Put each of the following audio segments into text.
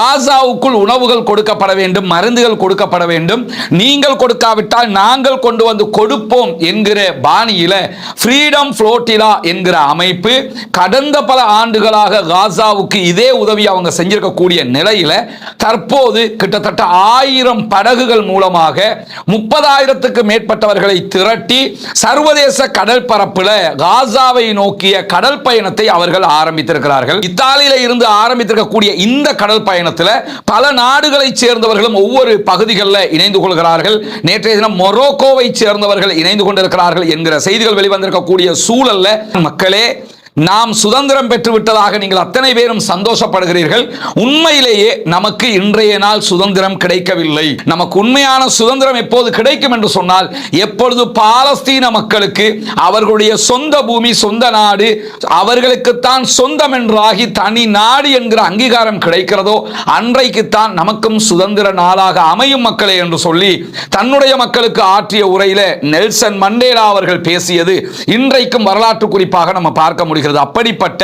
காசாவுக்குள் உணவுகள் கொடுக்கப்பட வேண்டும், மருந்துகள் கொடுக்கப்பட வேண்டும், நீங்கள் கொடுக்காவிட்டால் நாங்கள் கொண்டு வந்து கொடுப்போம் என்கிற பாணியில ஃப்ரீடம் ஃப்ளோட்டிலா என்கிற அமைப்பு கடந்த பல ஆண்டுகளாக காசாவுக்கு இதே உதவி அவங்க செஞ்சிருக்கக்கூடிய நிலையில தற்போது கிட்டத்தட்ட 1000 படகுகள் மூலமாக 30,000க்கு மேற்பட்டவர்களை திரட்டி சர்வதேச கடல் பரப்பில் காசாவை நோக்கிய கடல் பயணத்தை அவர்கள் ஆரம்பித்திருக்கிறார்கள். இத்தாலியில இருந்து ஆரம்பித்திருக்கக்கூடிய இந்த கடல் பயணத்தில் பல நாடுகளைச் சேர்ந்தவர்களும் ஒவ்வொரு பகுதிகளில் இணைந்து கொள்கிறார்கள். நேற்றைய தினம் மொரோக்கோவை சேர்ந்தவர்கள் இணைந்து கொண்டிருக்கிறார்கள் என்கிற செய்திகள் வெளிவந்திருக்கக்கூடிய சூழல்ல மக்களே, நாம் சுதந்திரம் பெற்று விட்டதாக நீங்கள் அத்தனை பேரும் சந்தோஷப்படுகிறீர்கள். உண்மையிலேயே நமக்கு இன்றைய நாள் சுதந்திரம் கிடைக்கவில்லை. நமக்கு உண்மையான சுதந்திரம் எப்போது கிடைக்கும் என்று சொன்னால், எப்பொழுது பாலஸ்தீன மக்களுக்கு அவர்களுடைய சொந்த பூமி, சொந்த நாடு அவர்களுக்குத்தான் சொந்தம் என்றாகி தனி நாடு என்கிற அங்கீகாரம் கிடைக்கிறதோ அன்றைக்குத்தான் நமக்கும் சுதந்திர நாளாக அமையும் மக்களே என்று சொல்லி தன்னுடைய மக்களுக்கு ஆற்றிய உரையில நெல்சன் மண்டேலா அவர்கள் பேசியது இன்றைக்கும் வரலாற்று குறிப்பாக நம்ம பார்க்க முடியும். அப்படிப்பட்ட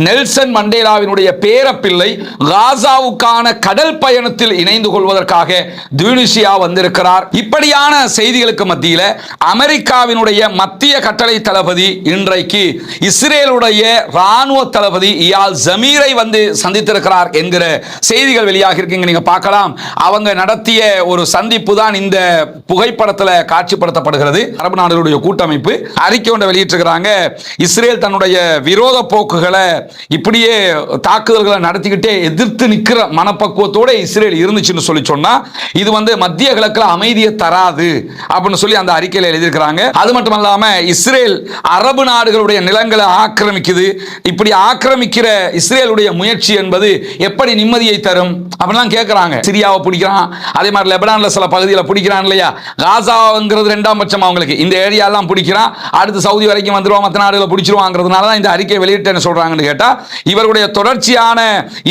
நெல்சன் மண்டேலாவினுடைய பேரப்பிள்ளை காசாவுக்கான கடல் பயணத்தில் இணைந்து கொள்வதற்காக துனிசியா வந்திருக்கிறார். இப்படியான செய்திகளுக்கு மத்தியில் அமெரிக்காவினுடைய மத்திய கட்டளை தளபதி இன்றைக்கு இஸ்ரேலுடைய ராணுவ தளபதி இயால் ஜமீரை வந்து சந்தித்திருக்கிறார் என்கிற செய்திகள் வெளியாக இருக்கீங்க. நீங்க பார்க்கலாம், அவங்க நடத்திய ஒரு சந்திப்பு தான் இந்த புகைப்படத்தில் காட்சிப்படுத்தப்படுகிறது. அரபு நாடுகளுடைய கூட்டமைப்பு அறிக்கை ஒன்றை வெளியிட்டிருக்கிறாங்க. இஸ்ரேல் தன்னுடைய விரோத போக்குகளை இப்படியே தாக்குதல்களை நடத்திக்கிட்டே எதிர்த்து நிற்கிற மனப்பக்குவத்தோட இஸ்ரேல் இருந்துச்சுன்னு சொல்லி சொன்னா இது வந்து மத்திய கிழக்குல அமைதியை தராது அப்படின்னு சொல்லி அந்த அறிக்கையில் எழுதியிருக்கிறாங்க. அது மட்டும் இல்லாம இஸ்ரேல் அரபு நாடுகளுடைய நிலங்களை ஆக்கிரமிக்குது. இப்படி ஆக்கிரமிக்கிற இஸ்ரேலுடைய முயற்சி என்பது எப்படி நிம்மதியை தரும் அப்படிலாம் கேட்கிறாங்க. சிரியாவை பிடிக்கிறான், அதே மாதிரி லெபனான்ல சில பகுதியில் பிடிக்கிறான் இல்லையா. காசாங்கிறது 2ஆம் பட்சம் அவங்களுக்கு. இந்த ஏரியாலாம் பிடிக்கிறான், அடுத்து சவுதி வரைக்கும் வந்துருவான், மற்ற நாடுகளை பிடிச்சிருவாங்கிறதுனால தான் இந்த அறிக்கை வெளியிட்டு சொல்றாங்கன்னு கேட்டா, இவர்களுடைய தொடர்ச்சியான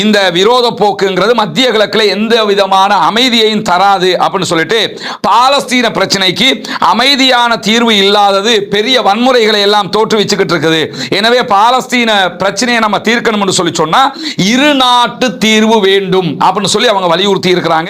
இந்த விரோத போக்குங்கிறது மத்திய கிழக்குல எந்த விதமான அமைதியையும் தராது அப்படின்னு சொல்லிட்டு பாலஸ்தீன பிரச்சனைக்கு அமைதியான தீர்வு இல்லாதது பெரிய வன்முறைகளை எல்லாம் தோற்றுவிச்சுக்கிட்டு இருக்குது. எனவே பாலஸ்தீன பிரச்சனையை நம்ம தீர்க்கணும்னு சொல்லி சொன்னா இரு நாட்டு தீர்வு வேண்டும் அப்படின்னு சொல்லி அவங்க வலியுறுத்தி இருக்கிறாங்க.